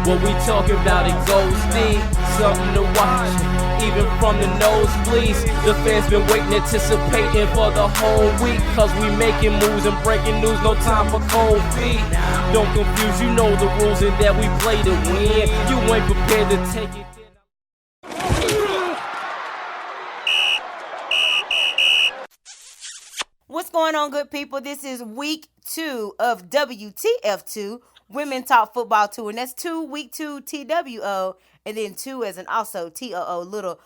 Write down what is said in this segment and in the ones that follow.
What we talking about, it goes deep, something to watch. Even from the nosebleeds, the fans been waiting, anticipating for the whole week. Cause we making moves and breaking news, no time for cold feet. Don't confuse, you know the rules and that we play to win. You ain't prepared to take it. What's going on, good people? This is week 2 of WTF Too, Women Talk Football 2, and that's week 2 TWO, and then 2 as an also TOO, little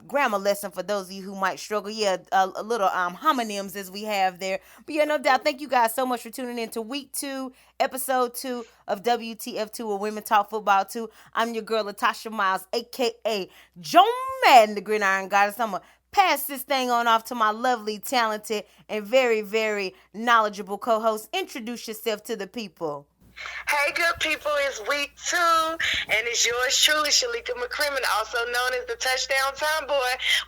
grammar lesson for those of you who might struggle. Yeah, a little homonyms as we have there. But yeah, no doubt, thank you guys so much for tuning in to week 2, episode 2 of WTF 2 or Women Talk Football 2. I'm your girl, Latasha Miles, a.k.a. Joe Madden, the Gridiron Goddess. I'm a pass this thing on off to my lovely, talented, and very, very knowledgeable co-host. Introduce yourself to the people. Hey, good people, it's week 2, and it's yours truly, Shalika McCrimmon, also known as the Touchdown Tomboy.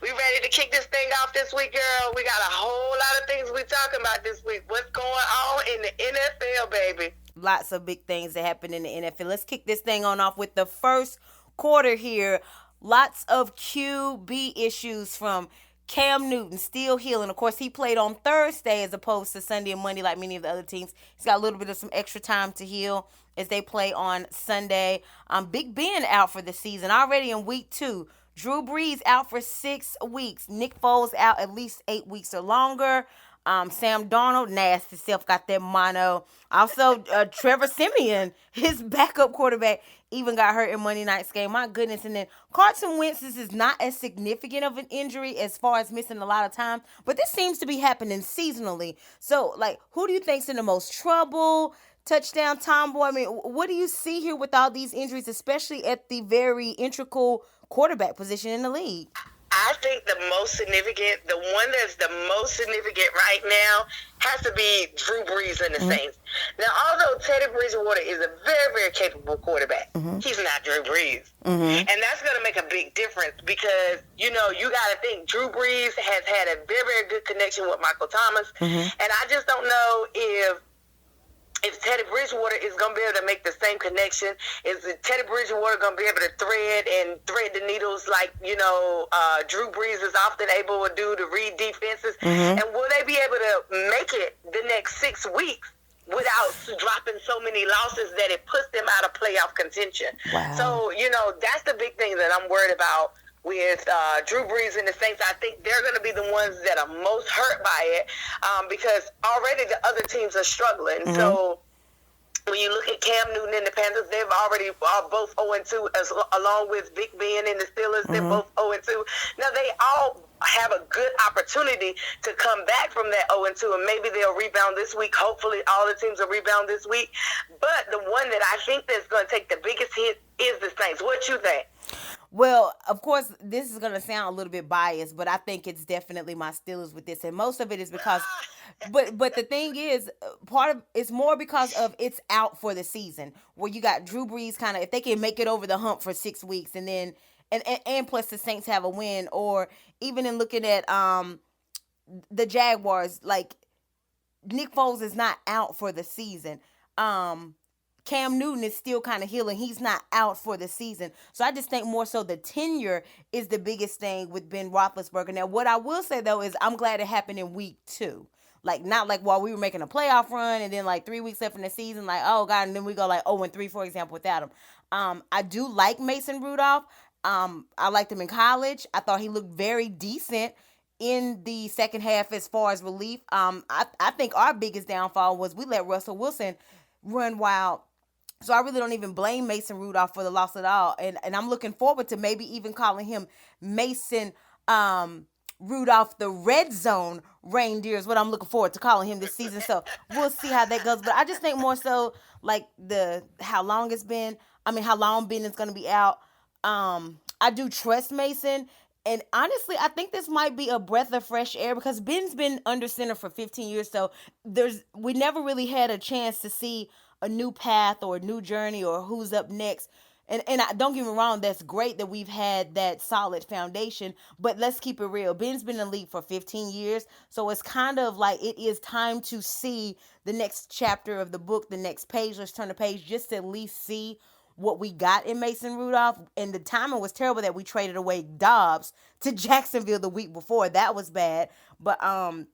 We ready to kick this thing off this week, girl. We got a whole lot of things we talking about this week. What's going on in the NFL, baby? Lots of big things that happen in the NFL. Let's kick this thing on off with the first quarter here. Lots of QB issues from Cam Newton, still healing. Of course, he played on Thursday as opposed to Sunday and Monday like many of the other teams. He's got a little bit of some extra time to heal as they play on Sunday. Big Ben out for the season already in week 2. Drew Brees out for 6 weeks. Nick Foles out at least 8 weeks or longer. Sam Darnold, nasty self, got that mono. Also, Trevor Siemian, his backup quarterback, even got hurt in Monday night's game. My goodness. And then Carson Wentz, this is not as significant of an injury as far as missing a lot of time, but this seems to be happening seasonally. So, like, who do you think's in the most trouble? Touchdown Tomboy. I mean, what do you see here with all these injuries, especially at the very integral quarterback position in the league? I think the one that's the most significant right now has to be Drew Brees and the Saints. Now, although Teddy Bridgewater is a very, very capable quarterback, he's not Drew Brees. And that's going to make a big difference because, you know, you got to think Drew Brees has had a very, very good connection with Michael Thomas. And I just don't know if Teddy Bridgewater is going to be able to make the same connection. Is Teddy Bridgewater going to be able to thread the needles like, you know, Drew Brees is often able to do to read defenses? And will they be able to make it the next 6 weeks without dropping so many losses that it puts them out of playoff contention? Wow. So, you know, that's the big thing that I'm worried about with Drew Brees and the Saints. I think they're going to be the ones that are most hurt by it because already the other teams are struggling. So when you look at Cam Newton and the Panthers, they've already are both 0-2, along with Big Ben and the Steelers. They're both 0-2. Now, they all have a good opportunity to come back from that 0-2, and maybe they'll rebound this week. Hopefully, all the teams will rebound this week. But the one that I think that's going to take the biggest hit is the Saints. What you think? Well, of course, this is going to sound a little bit biased, but I think it's definitely my Steelers with this. And most of it is because, but the thing is, it's more because of it's out for the season where you got Drew Brees kind of, if they can make it over the hump for 6 weeks and then, and plus the Saints have a win, or even in looking at the Jaguars, like Nick Foles is not out for the season. Cam Newton is still kind of healing. He's not out for the season. So I just think more so the tenure is the biggest thing with Ben Roethlisberger. Now, what I will say, though, is I'm glad it happened in week 2. Like, not like while we were making a playoff run and then like 3 weeks left in the season, like, oh, God, and then we go like 0-3, for example, without him. I do like Mason Rudolph. I liked him in college. I thought he looked very decent in the second half as far as relief. I think our biggest downfall was we let Russell Wilson run wild. So I really don't even blame Mason Rudolph for the loss at all. And I'm looking forward to maybe even calling him Mason Rudolph the Red Zone Reindeer is what I'm looking forward to calling him this season. So we'll see how that goes. But I just think more so like how long Ben is going to be out. I do trust Mason. And honestly, I think this might be a breath of fresh air because Ben's been under center for 15 years. So we never really had a chance to see a new path or a new journey or who's up next. And don't get me wrong, that's great that we've had that solid foundation, but let's keep it real. Ben's been in the league for 15 years, so it's kind of like it is time to see the next chapter of the book, the next page. Let's turn the page just to at least see what we got in Mason Rudolph, and the timing was terrible that we traded away Dobbs to Jacksonville the week before. That was bad. But I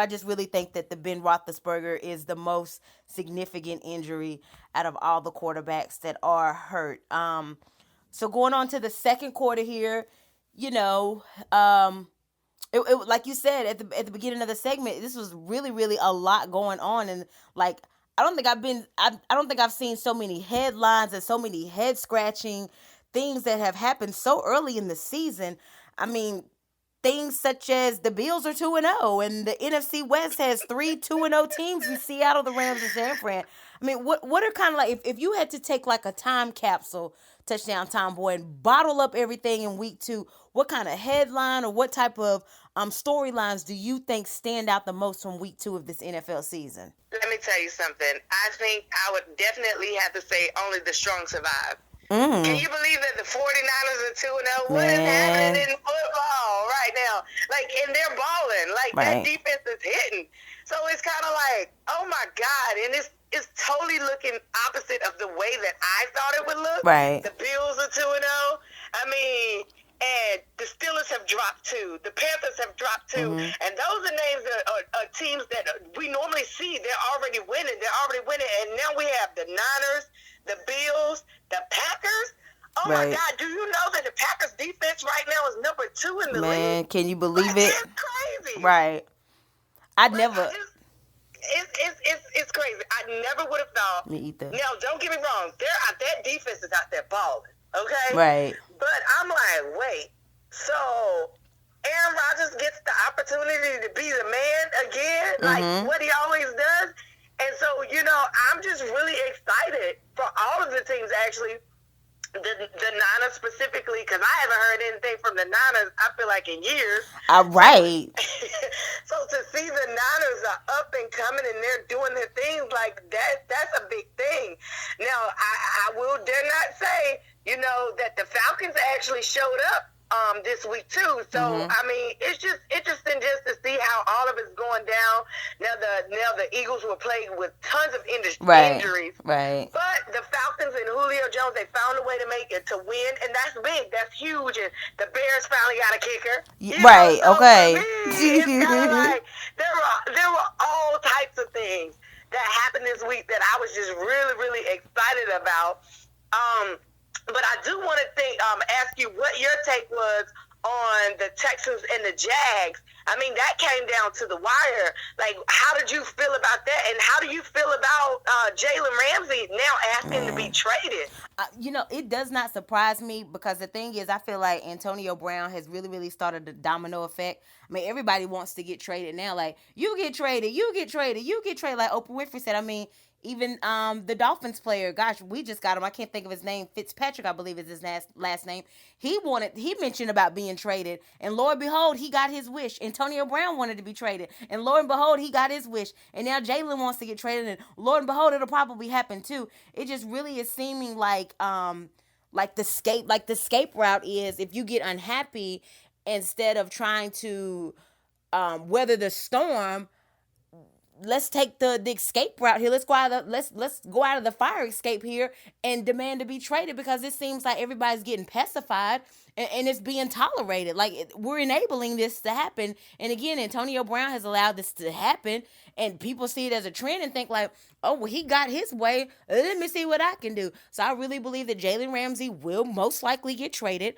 just really think that the Ben Roethlisberger is the most significant injury out of all the quarterbacks that are hurt. So going on to the second quarter here, you know, it like you said at the beginning of the segment, this was really, really a lot going on, and like I don't think I've seen so many headlines and so many head scratching things that have happened so early in the season. I mean, things such as the Bills are 2-0 and the NFC West has 3 2-0 teams in Seattle, the Rams, and San Fran. I mean, what are kind of like, if you had to take like a time capsule, touchdown Tom Boy, and bottle up everything in week 2, what kind of headline or what type of storylines do you think stand out the most from week 2 of this NFL season? Let me tell you something. I think I would definitely have to say only the strong survive. Can you believe that the 49ers are 2-0? What is happening in football right now? Like, and they're balling. Like, that defense is hitting. So it's kind of like, oh my God. And it's totally looking opposite of the way that I thought it would look. Right. The Bills are 2-0. I mean, and the Steelers have dropped 2. The Panthers have dropped 2. And those are names that are teams that we normally see. They're already winning. And now we have the Niners, the Bills, the Packers. Oh my God! Do you know that the Packers defense right now is number 2 in the league? Man, can you believe it? It's crazy. Right. It's crazy. I never would have thought. Me either. Now, don't get me wrong. That defense is out there balling. Okay. Right. But I'm like, wait. So Aaron Rodgers gets the opportunity to be the man again, like what he always does. And so, I'm just really excited for all of the teams, actually. The Niners specifically, because I haven't heard anything from the Niners, I feel like, in years. Right. So to see the Niners are up and coming and they're doing their things, like that's a big thing. Now, I will dare not say, that the Falcons actually showed up this week too. So I mean, it's just interesting just to see how all of it's going down. Now the Eagles were plagued with tons of injuries. Right. But the Falcons and Julio Jones, they found a way to make it to win, and that's big. That's huge. And the Bears finally got a kicker. Right. So okay. for me, it's kind of like there were all types of things that happened this week that I was just really, really excited about. But I do want to ask you what your take was on the Texans and the Jags. I mean, that came down to the wire. Like, how did you feel about that? And how do you feel about Jalen Ramsey now asking to be traded? It does not surprise me, because the thing is, I feel like Antonio Brown has really, really started the domino effect. I mean, everybody wants to get traded now. Like, you get traded. Like Oprah Winfrey said. I mean, even the Dolphins player, gosh, we just got him. I can't think of his name. Fitzpatrick, I believe, is his last name. He mentioned about being traded, and Lord behold, he got his wish. Antonio Brown wanted to be traded, and Lord and behold, he got his wish. And now Jalen wants to get traded, and Lord and behold, it'll probably happen too. It just really is seeming like the escape route is, if you get unhappy, instead of trying to weather the storm, let's take the escape route here. Let's go out of the fire escape here and demand to be traded, because it seems like everybody's getting pacified and it's being tolerated. Like, we're enabling this to happen. And again, Antonio Brown has allowed this to happen, and people see it as a trend and think like, oh, well, he got his way. Let me see what I can do. So I really believe that Jalen Ramsey will most likely get traded.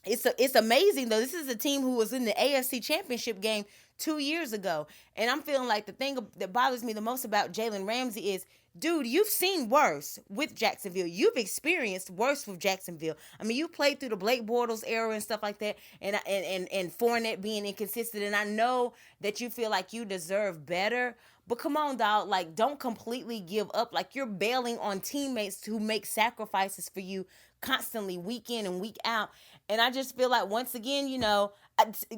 It's amazing though. This is a team who was in the AFC Championship game 2 years ago. And I'm feeling like the thing that bothers me the most about Jalen Ramsey is, dude, you've seen worse with Jacksonville. You've experienced worse with Jacksonville. I mean, you played through the Blake Bortles era and stuff like that, and Fournette being inconsistent. And I know that you feel like you deserve better, but come on, dog. Like, don't completely give up. Like, you're bailing on teammates who make sacrifices for you constantly, week in and week out. And I just feel like, once again,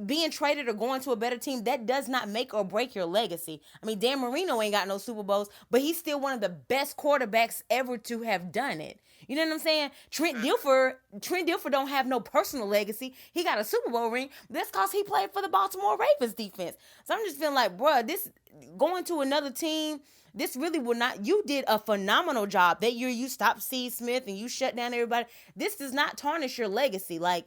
being traded or going to a better team, that does not make or break your legacy. I mean, Dan Marino ain't got no Super Bowls, but he's still one of the best quarterbacks ever to have done it. You know what I'm saying? Trent Dilfer don't have no personal legacy. He got a Super Bowl ring. That's because he played for the Baltimore Ravens defense. So I'm just feeling like, bruh, this going to another team this really will not. You did a phenomenal job that year. You stopped Steve Smith and you shut down everybody. This does not tarnish your legacy. Like,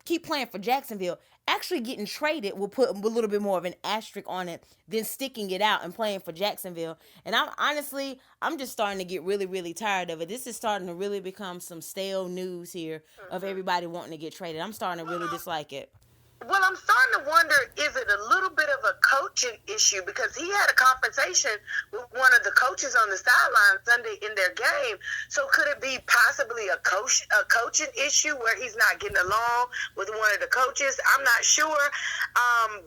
keep playing for Jacksonville. Actually getting traded will put a little bit more of an asterisk on it than sticking it out and playing for Jacksonville. And I'm just starting to get really, really tired of it. This is starting to really become some stale news here of everybody wanting to get traded. I'm starting to really dislike it. Well, I'm starting to wonder, is it a little bit of a coaching issue? Because he had a confrontation with one of the coaches on the sideline Sunday in their game. So could it be possibly a coaching issue where he's not getting along with one of the coaches? I'm not sure.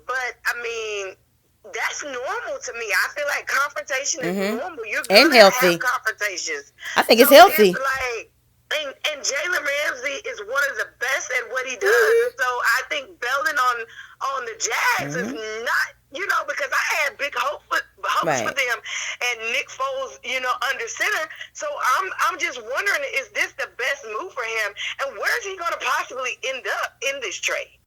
But, I mean, that's normal to me. I feel like confrontation is normal. You're going to have confrontations. I think it's healthy. It's like, and Jalen Ramsey is one of the best at what he does. So I think building on the Jags is not, because I had big hopes for them and Nick Foles, under center. So I'm just wondering, is this the best move for him? And where is he going to possibly end up in this trade?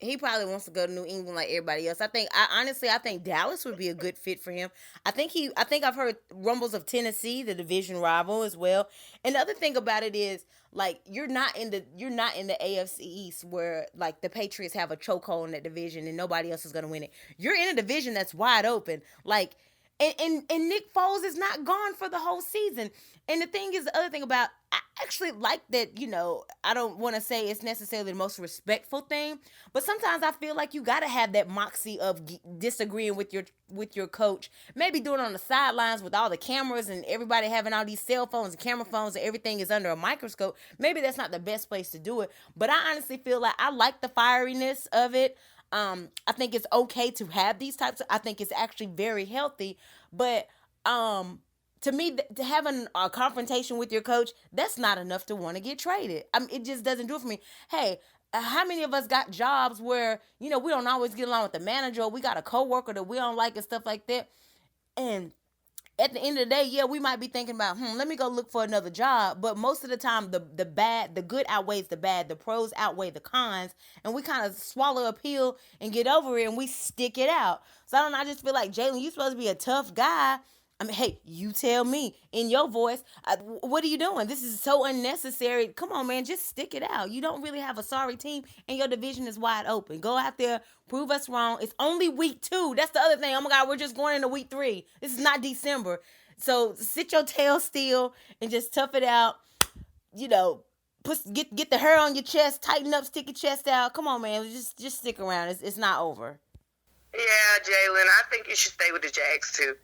He probably wants to go to New England like everybody else. I think Dallas would be a good fit for him. I think I've heard rumbles of Tennessee, the division rival, as well. And the other thing about it is, like, you're not in the AFC East where, like, the Patriots have a chokehold in that division and nobody else is gonna win it. You're in a division that's wide open. Like, and Nick Foles is not gone for the whole season. And the other thing about, I actually like that, I don't want to say it's necessarily the most respectful thing, but sometimes I feel like you got to have that moxie of disagreeing with your coach, maybe doing it on the sidelines with all the cameras and everybody having all these cell phones and camera phones and everything is under a microscope. Maybe that's not the best place to do it, but I honestly feel like I like the fieriness of it. I think it's okay to have these I think it's actually very healthy, but, to me, to having a confrontation with your coach, that's not enough to want to get traded. I mean, it just doesn't do it for me. Hey, how many of us got jobs where, we don't always get along with the manager, or we got a coworker that we don't like and stuff like that? And at the end of the day, yeah, we might be thinking about, let me go look for another job. But most of the time, the good outweighs the bad. The pros outweigh the cons. And we kind of swallow a pill and get over it, and we stick it out. So I just feel like, Jalen, you're supposed to be a tough guy. I mean, hey, you tell me in your voice, what are you doing? This is so unnecessary. Come on, man, just stick it out. You don't really have a sorry team, and your division is wide open. Go out there, prove us wrong. It's only week 2. That's the other thing. Oh, my God, we're just going into week 3. This is not December. So sit your tail still and just tough it out. Get the hair on your chest, tighten up, stick your chest out. Come on, man, just stick around. It's not over. Yeah, Jalen, I think you should stay with the Jags, too.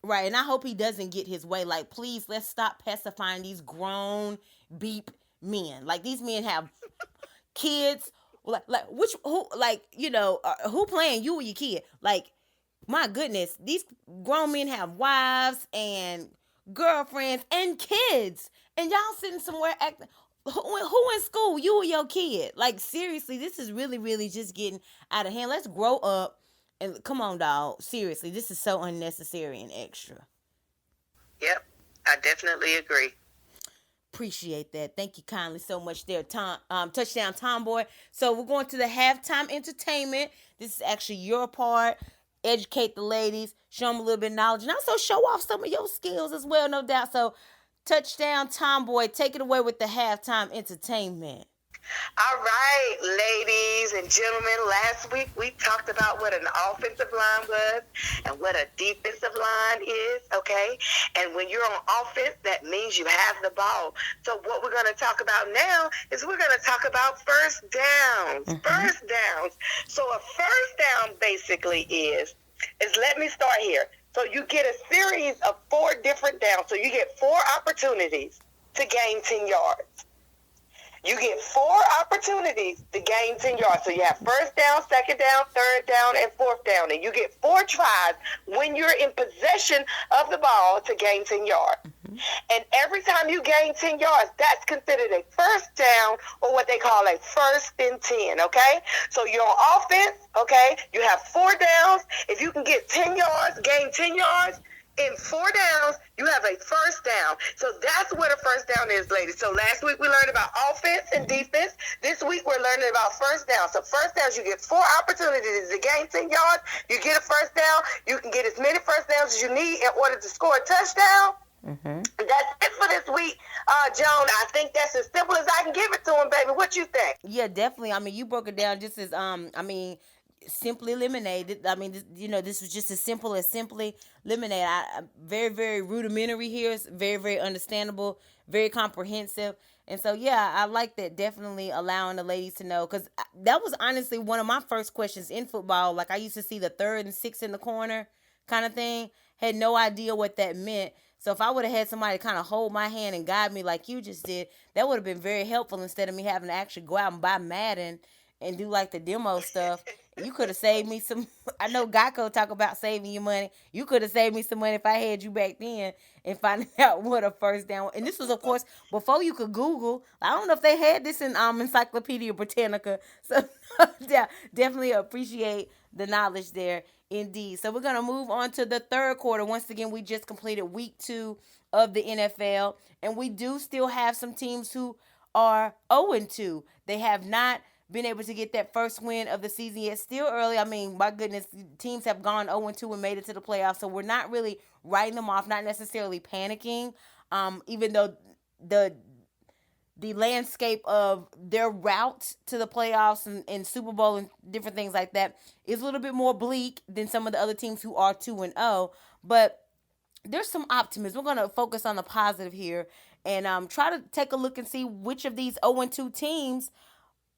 Right, and I hope he doesn't get his way. Like, please, let's stop pacifying these grown beep men. Like, these men have kids. Who playing you or your kid? Like, my goodness, these grown men have wives and girlfriends and kids, and y'all sitting somewhere acting. Who in school? You or your kid? Like, seriously, this is really, really just getting out of hand. Let's grow up. And come on, dog. Seriously, this is so unnecessary and extra. Yep, I definitely agree. Appreciate that. Thank you kindly so much there, Touchdown Tomboy. So we're going to the halftime entertainment. This is actually your part. Educate the ladies, show them a little bit of knowledge, and also show off some of your skills as well, no doubt. So, Touchdown Tomboy, take it away with the halftime entertainment. All right, ladies and gentlemen, last week we talked about what an offensive line was and what a defensive line is, okay? And when you're on offense, that means you have the ball. So what we're going to talk about now is we're going to talk about first downs. First downs. So a first down basically is let me start here. So you get a series of 4 different downs. So you get 4 opportunities to gain 10 yards. You get 4 opportunities to gain 10 yards. So you have first down, second down, third down, and fourth down. And you get 4 tries when you're in possession of the ball to gain 10 yards. And every time you gain 10 yards, that's considered a first down, or what they call a first and 10, okay? So you're on offense, okay? You have 4 downs. If you can get 10 yards, gain 10 yards, in 4 downs, you have a first down. So that's what a first down is, ladies. So last week we learned about offense and defense. This week we're learning about first down. So first downs, you get 4 opportunities to gain 10 yards. You get a first down. You can get as many first downs as you need in order to score a touchdown. Mm-hmm. That's it for this week, Joan. I think that's as simple as I can give it to him, baby. What you think? Yeah, definitely. I mean, you broke it down just as simply lemonade. I mean, this was just as simple as simply lemonade. Very, very rudimentary here. It's very, very understandable, very comprehensive. And so, yeah, I like that. Definitely allowing the ladies to know, because that was honestly one of my first questions in football. Like, I used to see the 3rd and 6 in the corner kind of thing. Had no idea what that meant. So if I would have had somebody kind of hold my hand and guide me like you just did, that would have been very helpful instead of me having to actually go out and buy Madden and do like the demo stuff. You could have saved me some. I know Geico talk about saving you money. You could have saved me some money if I had you back then and finding out what a first down. And this was, of course, before you could Google. I don't know if they had this in Encyclopedia Britannica. So yeah, definitely appreciate the knowledge there. Indeed. So we're going to move on to the third quarter. Once again, we just completed week 2 of the NFL, and we do still have some teams who are 0-2. They have not been able to get that first win of the season yet. Still early. I mean, my goodness, teams have gone 0-2 and made it to the playoffs, so we're not really writing them off, not necessarily panicking, even though the landscape of their route to the playoffs and Super Bowl and different things like that is a little bit more bleak than some of the other teams who are 2-0. But there's some optimism. We're going to focus on the positive here and try to take a look and see which of these 0-2 teams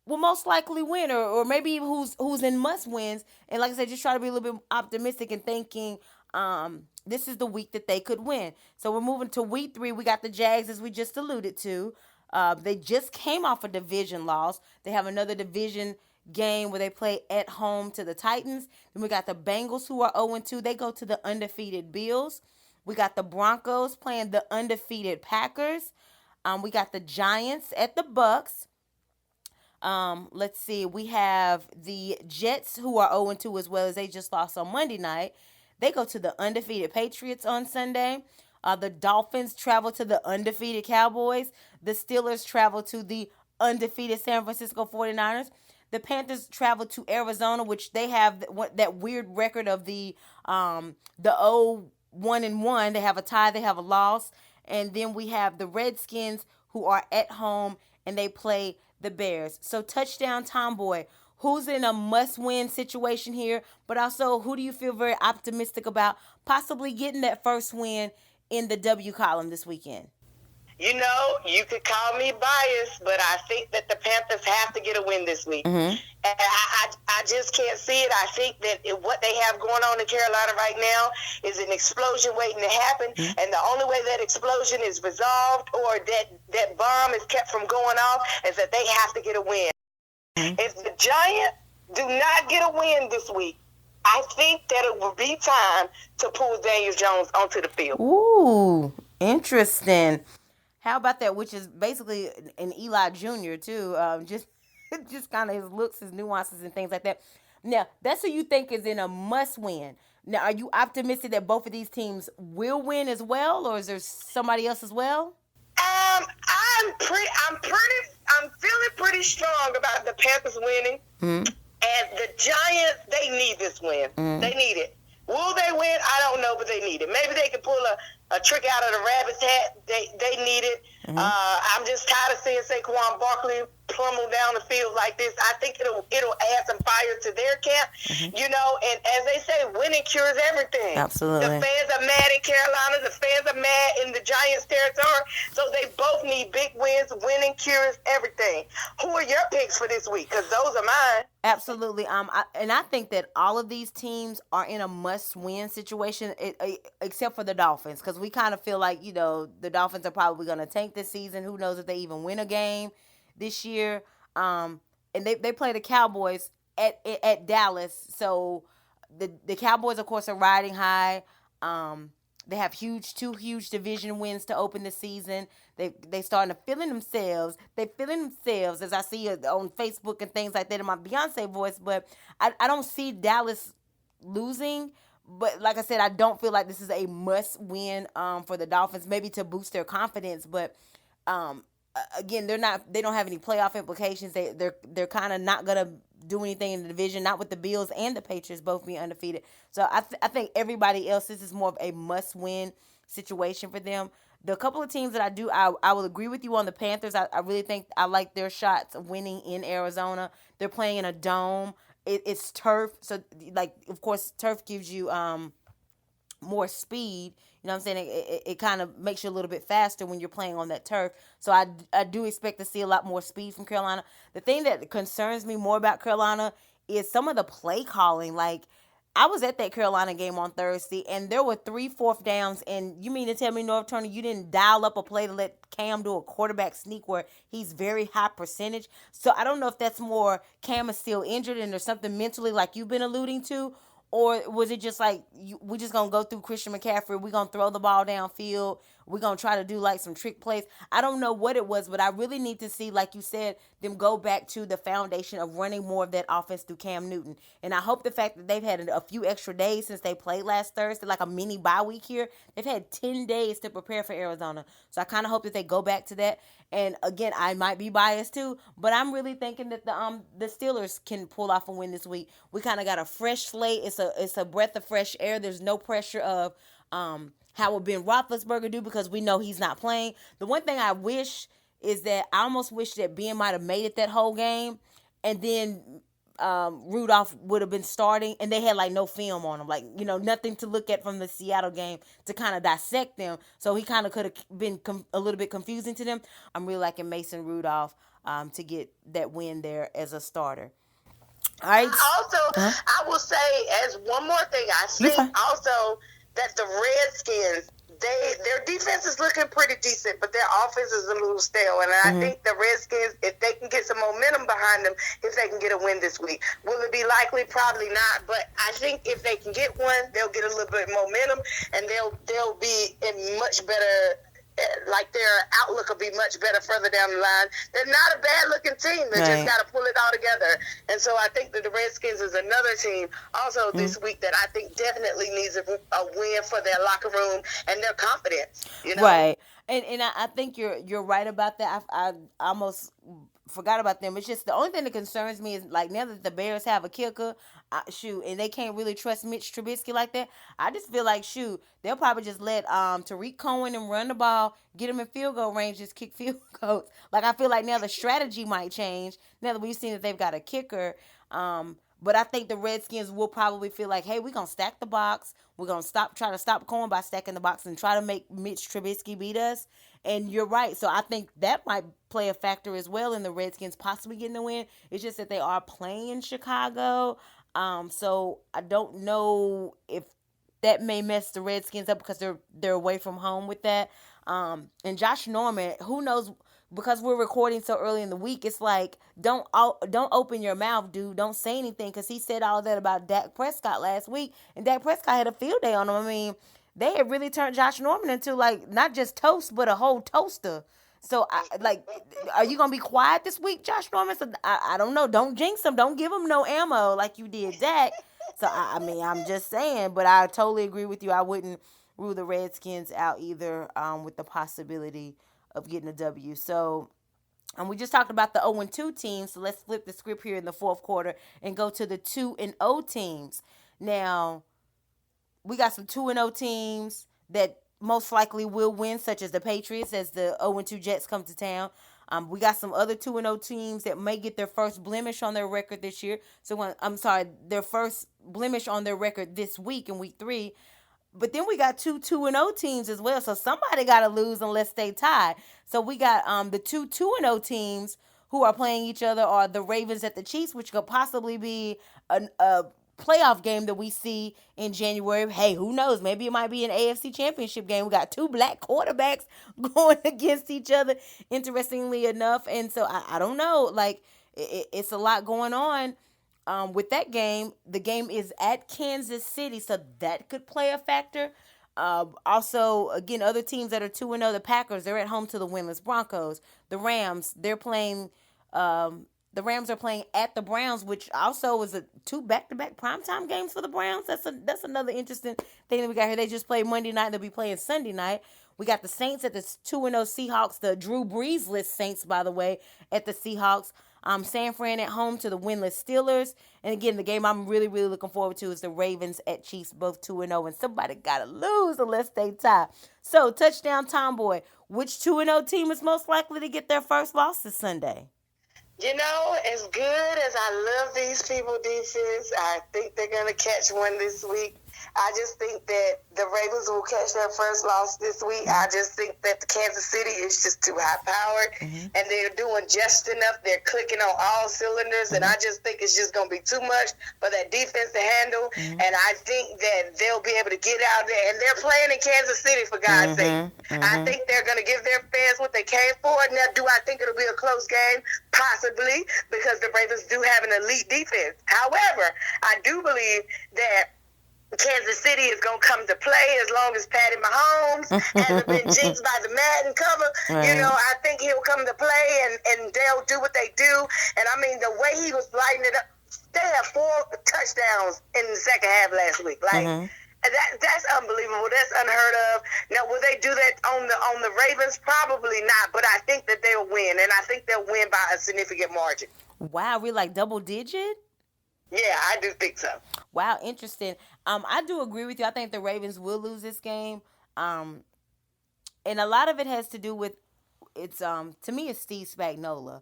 will most likely win, or maybe who's in must wins. And like I said, just try to be a little bit optimistic and thinking this is the week that they could win. So we're moving to week 3. We got the Jags, as we just alluded to. They just came off a division loss. They have another division game where they play at home to the Titans. Then we got the Bengals, who are 0-2. They go to the undefeated Bills. We got the Broncos playing the undefeated Packers. We got the Giants at the Bucks. Let's see. We have the Jets, who are 0-2 as well, as they just lost on Monday night. They go to the undefeated Patriots on Sunday. The Dolphins travel to the undefeated Cowboys. The Steelers travel to the undefeated San Francisco 49ers. The Panthers travel to Arizona, which they have that weird record of the 0-1-1. They have a tie, they have a loss. And then we have the Redskins, who are at home, and they play the Bears. So touchdown Tomboy, who's in a must-win situation here, but also who do you feel very optimistic about possibly getting that first win in the W column this weekend? You know, you could call me biased, but I think that the Panthers have to get a win this week. Mm-hmm. And I just can't see it. I think that what they have going on in Carolina right now is an explosion waiting to happen. Mm-hmm. And the only way that explosion is resolved or that bomb is kept from going off is that they have to get a win. Mm-hmm. If the Giants do not get a win this week, I think that it will be time to pull Daniel Jones onto the field. Ooh, interesting. How about that? Which is basically an Eli Jr. too. Just kind of his looks, his nuances, and things like that. Now, that's who you think is in a must-win. Now, are you optimistic that both of these teams will win as well, or is there somebody else as well? I'm feeling pretty strong about the Panthers winning. Mm-hmm. And the Giants, they need this win. Mm-hmm. They need it. Will they win? I don't know, but they need it. Maybe they can pull a trick out of the rabbit's hat. They need it. Mm-hmm. I'm just tired of seeing Saquon Barkley pummel down the field like this. I think it'll add some fire to their camp. Mm-hmm. You know, and as they say, winning cures everything. Absolutely. The fans are mad in Carolina. The fans are mad in the Giants territory. So they both need big wins. Winning cures everything. Who are your picks for this week? Because those are mine. Absolutely. I think that all of these teams are in a must-win situation, except for the Dolphins, because we kind of feel like, you know, the Dolphins are probably going to tank this season. Who knows if they even win a game this year? And they play the Cowboys at Dallas. So the Cowboys, of course, are riding high. They have two huge division wins to open the season. They starting to feeling themselves. They feeling themselves, as I see on Facebook and things like that in my Beyonce voice. But I don't see Dallas losing. but like I said, I don't feel like this is a must win for the Dolphins, maybe to boost their confidence, but um again, they don't have any playoff implications. They're kind of not gonna do anything in the division, not with the Bills and the Patriots both being undefeated. So I think everybody else, this is more of a must win situation for them. The couple of teams that I will agree with you on the Panthers. I really think I like their shots of winning in Arizona. They're playing in a dome. It's turf, so like of course turf gives you more speed. You know what I'm saying? It kind of makes you a little bit faster when you're playing on that turf. So I do expect to see a lot more speed from Carolina. The thing that concerns me more about Carolina is some of the play calling. Like, I was at that Carolina game on Thursday, and there were 3 fourth downs. And you mean to tell me, North Turner, you didn't dial up a play to let Cam do a quarterback sneak where he's very high percentage? So I don't know if that's more Cam is still injured and there's something mentally like you've been alluding to, or was it just like, we're just going to go through Christian McCaffrey, we're going to throw the ball downfield, we're going to try to do like some trick plays. I don't know what it was, but I really need to see, like you said, them go back to the foundation of running more of that offense through Cam Newton. And I hope the fact that they've had a few extra days since they played last Thursday, like a mini bye week here, they've had 10 days to prepare for Arizona. So I kind of hope that they go back to that. And again, I might be biased too, but I'm really thinking that the Steelers can pull off a win this week. We kind of got a fresh slate. It's a breath of fresh air. There's no pressure of how will Ben Roethlisberger do, because we know he's not playing. The one thing I wish is that I almost wish that Ben might have made it that whole game, and then Rudolph would have been starting, and they had like no film on him, like, you know, nothing to look at from the Seattle game to kind of dissect them. So he kind of could have been a little bit confusing to them. I'm really liking Mason Rudolph to get that win there as a starter. All right. Also, I will say as one more thing, I think also that the Redskins, their defense is looking pretty decent, but their offense is a little stale. And I think the Redskins, if they can get some momentum behind them, if they can get a win this week, will it be likely? Probably not. But I think if they can get one, they'll get a little bit of momentum, and they'll be in much better. Like their outlook will be much better further down the line. They're not a bad looking team. They just got to pull it all together. And so I think that the Redskins is another team also this week that I think definitely needs a win for their locker room and their confidence. You know? Right. And I think you're right about that. I almost forgot about them. It's just the only thing that concerns me is, like, now that the Bears have a kicker, and they can't really trust Mitch Trubisky like that. I just feel like, they'll probably just let Tariq Cohen and run the ball, get him in field goal range, just kick field goals. Like, I feel like now the strategy might change now that we've seen that they've got a kicker. But I think the Redskins will probably feel like, hey, we're going to stack the box. We're going to try to stop Cohen by stacking the box and try to make Mitch Trubisky beat us. And you're right. So I think that might play a factor as well in the Redskins possibly getting the win. It's just that they are playing in Chicago. So I don't know if that may mess the Redskins up because they're away from home with that. And Josh Norman, who knows, because we're recording so early in the week, it's like, don't open your mouth, dude. Don't say anything, because he said all that about Dak Prescott last week, and Dak Prescott had a field day on him. I mean, they had really turned Josh Norman into, like, not just toast, but a whole toaster. So, are you going to be quiet this week, Josh Norman? So, I don't know. Don't jinx him. Don't give him no ammo like you did Dak. So, I mean, I'm just saying. But I totally agree with you. I wouldn't rule the Redskins out either, with the possibility of getting a W. So, and we just talked about the 0-2 teams. So, let's flip the script here in the fourth quarter and go to the 2-0 teams. Now, we got some 2-0 teams that most likely will win, such as the Patriots, as the 0-2 Jets come to town. We got some other 2-0 teams that may get their first blemish on their record this year. Their first blemish on their record this week in week 3. But then we got 2-0 teams as well. So somebody got to lose unless they tie. So we got the 2-0 teams who are playing each other are the Ravens at the Chiefs, which could possibly be a playoff game that we see in January. Hey, who knows? Maybe it might be an AFC championship game. We got 2 black quarterbacks going against each other, interestingly enough. And so I don't know. Like, it's a lot going on. With that game, the game is at Kansas City, so that could play a factor. Also, again, other teams that are 2-0, the Packers, they're at home to the winless Broncos. The Rams, they're playing The Rams are playing at the Browns, which also was a 2 back-to-back primetime games for the Browns. That's another interesting thing that we got here. They just played Monday night. They'll be playing Sunday night. We got the Saints at the 2-0 Seahawks, the Drew Brees-less Saints, by the way, at the Seahawks. San Fran at home to the winless Steelers. And again, the game I'm really, really looking forward to is the Ravens at Chiefs, both 2-0. And somebody got to lose unless they tie. So, touchdown Tomboy. Which 2-0 team is most likely to get their first loss this Sunday? You know, as good as I love these people defense, I think they're going to catch one this week. I just think that the Ravens will catch their first loss this week. I just think that the Kansas City is just too high-powered, and they're doing just enough. They're clicking on all cylinders, and I just think it's just going to be too much for that defense to handle, and I think that they'll be able to get out there, and they're playing in Kansas City, for God's sake. I think they're going to give their fans what they came for. Now, do I think it'll be a close game? Possibly, because the Ravens do have an elite defense. However, I do believe that Kansas City is going to come to play as long as Patty Mahomes hasn't been jinxed by the Madden cover. Right. You know, I think he'll come to play and they'll do what they do. And, I mean, the way he was lighting it up, they had 4 touchdowns in the second half last week. Like, that's unbelievable. That's unheard of. Now, will they do that on the Ravens? Probably not, but I think that they'll win, and I think they'll win by a significant margin. Wow, we like double digit? Yeah, I do think so. Wow, interesting. I do agree with you. I think the Ravens will lose this game. And a lot of it has to do with to me it's Steve Spagnuolo.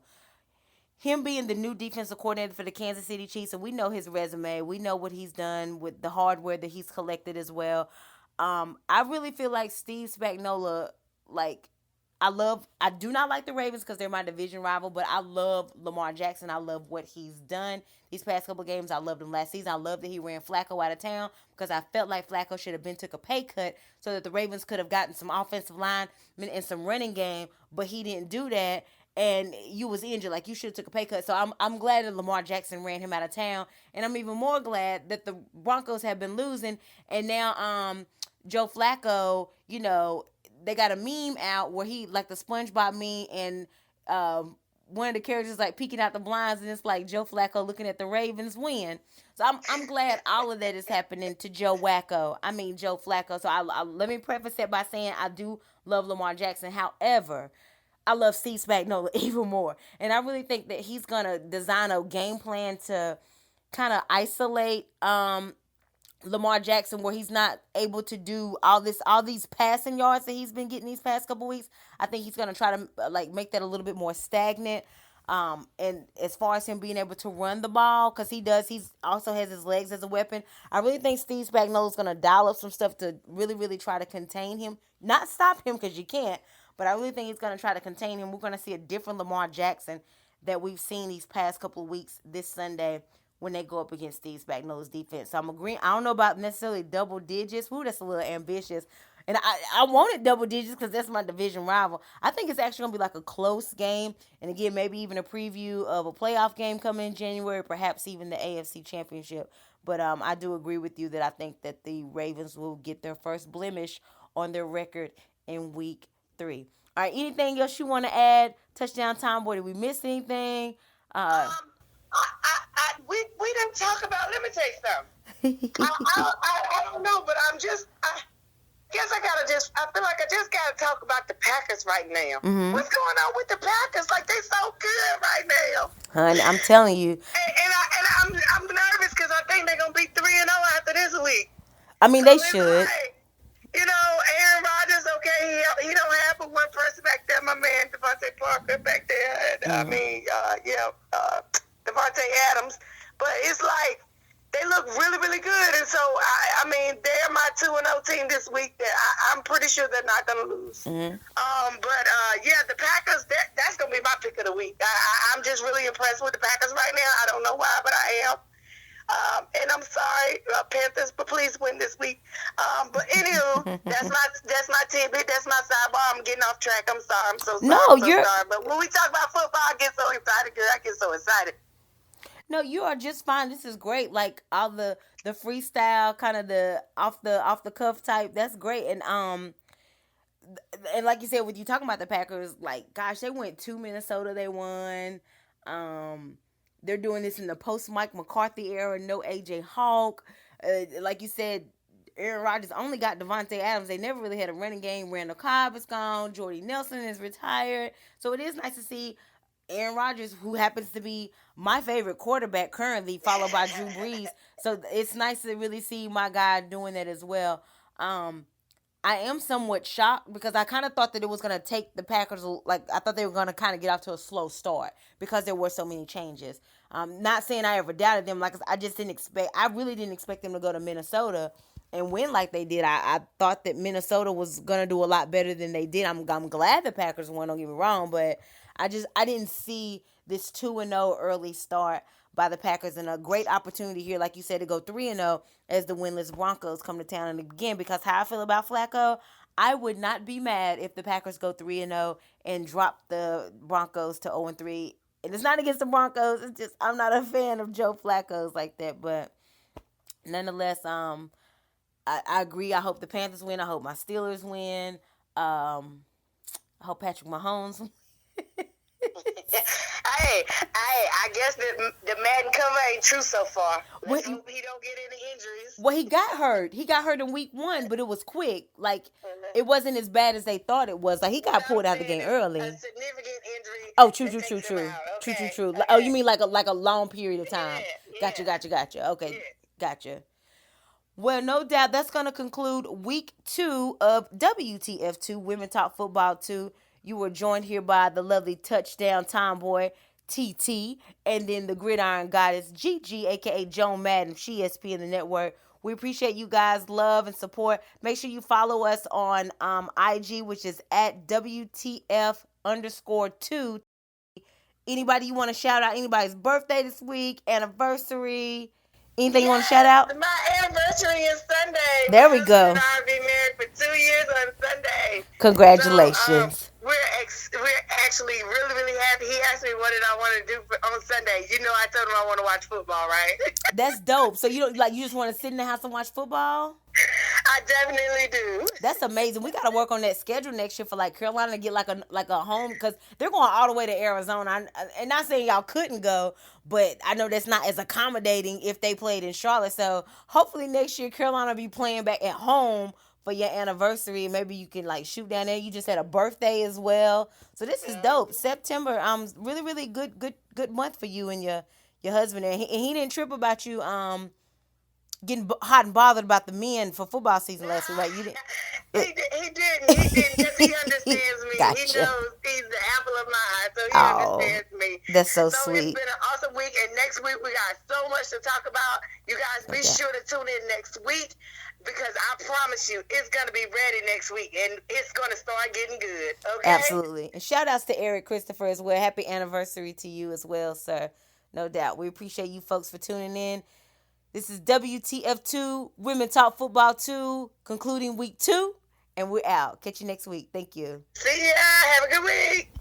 Him being the new defensive coordinator for the Kansas City Chiefs, and we know his resume. We know what he's done with the hardware that he's collected as well. I really feel like Steve Spagnuolo, like, I do not like the Ravens because they're my division rival, but I love Lamar Jackson. I love what he's done these past couple of games. I loved him last season. I love that he ran Flacco out of town because I felt like Flacco should have took a pay cut so that the Ravens could have gotten some offensive line and some running game, but he didn't do that. And you was injured, like you should have took a pay cut. So I'm glad that Lamar Jackson ran him out of town, and I'm even more glad that the Broncos have been losing, and now Joe Flacco, you know, they got a meme out where he, like the SpongeBob meme, and one of the characters like peeking out the blinds, and it's like Joe Flacco looking at the Ravens win. So I'm glad all of that is happening to Joe Flacco. So I let me preface that by saying I do love Lamar Jackson. However, I love Steve Spagnuolo even more, and I really think that he's gonna design a game plan to kind of isolate Lamar Jackson, where he's not able to do all these passing yards that he's been getting these past couple weeks. I think he's going to try to like make that a little bit more stagnant. And as far as him being able to run the ball, because he's also has his legs as a weapon. I really think Steve Spagnuolo is going to dial up some stuff to really, really try to contain him. Not stop him, because you can't, but I really think he's going to try to contain him. We're going to see a different Lamar Jackson that we've seen these past couple of weeks this Sunday when they go up against Steve Spagnuolo's defense. So I'm agreeing. I don't know about necessarily double digits. Ooh, that's a little ambitious. And I wanted double digits because that's my division rival. I think it's actually going to be like a close game. And again, maybe even a preview of a playoff game coming in January, perhaps even the AFC Championship. But I do agree with you that I think that the Ravens will get their first blemish on their record in Week 3. All right, anything else you want to add? Touchdown time, boy, did we miss anything? We didn't talk about. Let me tell you something. I don't know, but I feel like I just gotta talk about the Packers right now. Mm-hmm. What's going on with the Packers? Like, they so good right now. Honey, I'm telling you. And I'm nervous because I think they're gonna be 3-0 after this week. I mean, so they should. Like, you know, Aaron Rodgers, okay, he don't have but one person back there, my man Devontae Parker back there. And, Devontae Adams. But it's like they look really, really good. And so, I mean, they're my 2-0 team this week that I'm pretty sure they're not going to lose. Mm-hmm. The Packers, that's going to be my pick of the week. I'm just really impressed with the Packers right now. I don't know why, but I am. And I'm sorry, Panthers, but please win this week. But anywho, that's my tidbit. That's my sidebar. I'm getting off track. I'm sorry. I'm so sorry. No, you're sorry. But when we talk about football, I get so excited because I get so excited. No, you are just fine. This is great. Like all the freestyle, kind of the off the cuff type. That's great. And like you said, with you talking about the Packers, like gosh, they went to Minnesota. They won. They're doing this in the post Mike McCarthy era. No AJ Hawk. Like you said, Aaron Rodgers only got Devontae Adams. They never really had a running game. Randall Cobb is gone. Jordy Nelson is retired. So it is nice to see Aaron Rodgers, who happens to be my favorite quarterback currently, followed by Drew Brees. So it's nice to really see my guy doing that as well. I am somewhat shocked because I kind of thought that it was going to take the Packers, like, I thought they were going to kind of get off to a slow start because there were so many changes. Not saying I ever doubted them. Like, I really didn't expect them to go to Minnesota and win like they did. I thought that Minnesota was going to do a lot better than they did. I'm glad the Packers won, don't get me wrong, but I didn't see this 2-0 early start by the Packers, and a great opportunity here, like you said, to go 3-0 as the winless Broncos come to town. And again, because how I feel about Flacco, I would not be mad if the Packers go 3-0 and drop the Broncos to 0-3. And it's not against the Broncos. It's just I'm not a fan of Joe Flacco's like that. But nonetheless, I agree. I hope the Panthers win. I hope my Steelers win. I hope Patrick Mahomes wins. I guess the Madden cover ain't true so far. Let's hope he don't get any injuries. Well, he got hurt. He got hurt in week 1, but it was quick. Like, it wasn't as bad as they thought it was. Like, he got pulled out of the game early. A significant injury. Oh, true. Okay. True. Okay. Oh, you mean like a long period of time? Yeah. Gotcha. Okay, Yeah. gotcha. Well, no doubt that's going to conclude week 2 of WTF 2, Women Talk Football 2. You were joined here by the lovely touchdown tomboy, TT, and then the gridiron goddess, Gigi, a.k.a. Joan Madden, she SP in the network. We appreciate you guys' love and support. Make sure you follow us on IG, which is at WTF_2. Anybody you want to shout out? Anybody's birthday this week, anniversary? Anything you want to shout out? My anniversary is Sunday. There we go. I've been married for 2 years on Sunday. Congratulations. So, we're actually really, really happy. He asked me what did I want to do on Sunday. You know, I told him I want to watch football, right? That's dope. So you just want to sit in the house and watch football? I definitely do. That's amazing. We got to work on that schedule next year for like Carolina to get like a home, because they're going all the way to Arizona. And not saying y'all couldn't go, but I know that's not as accommodating if they played in Charlotte. So hopefully next year Carolina will be playing back at home for your anniversary. Maybe you can like shoot down there. You just had a birthday as well, so this is dope. September, really, really good month for you and your husband. And he didn't trip about you getting hot and bothered about the men for football season last week, right? You didn't. He didn't, because he understands me. Gotcha. He knows he's the apple of my eye, so he understands me. That's so sweet. sweet. It's been an awesome week, and next week we got so much to talk about. You guys be sure to tune in next week, because I promise you it's going to be ready next week, and it's going to start getting good, okay? Absolutely. And shout outs to Eric Christopher as well. Happy anniversary to you as well, sir. No doubt. We appreciate you folks for tuning in. This is WTF 2, Women Talk Football 2, concluding week 2, and we're out. Catch you next week. Thank you. See ya. Have a good week.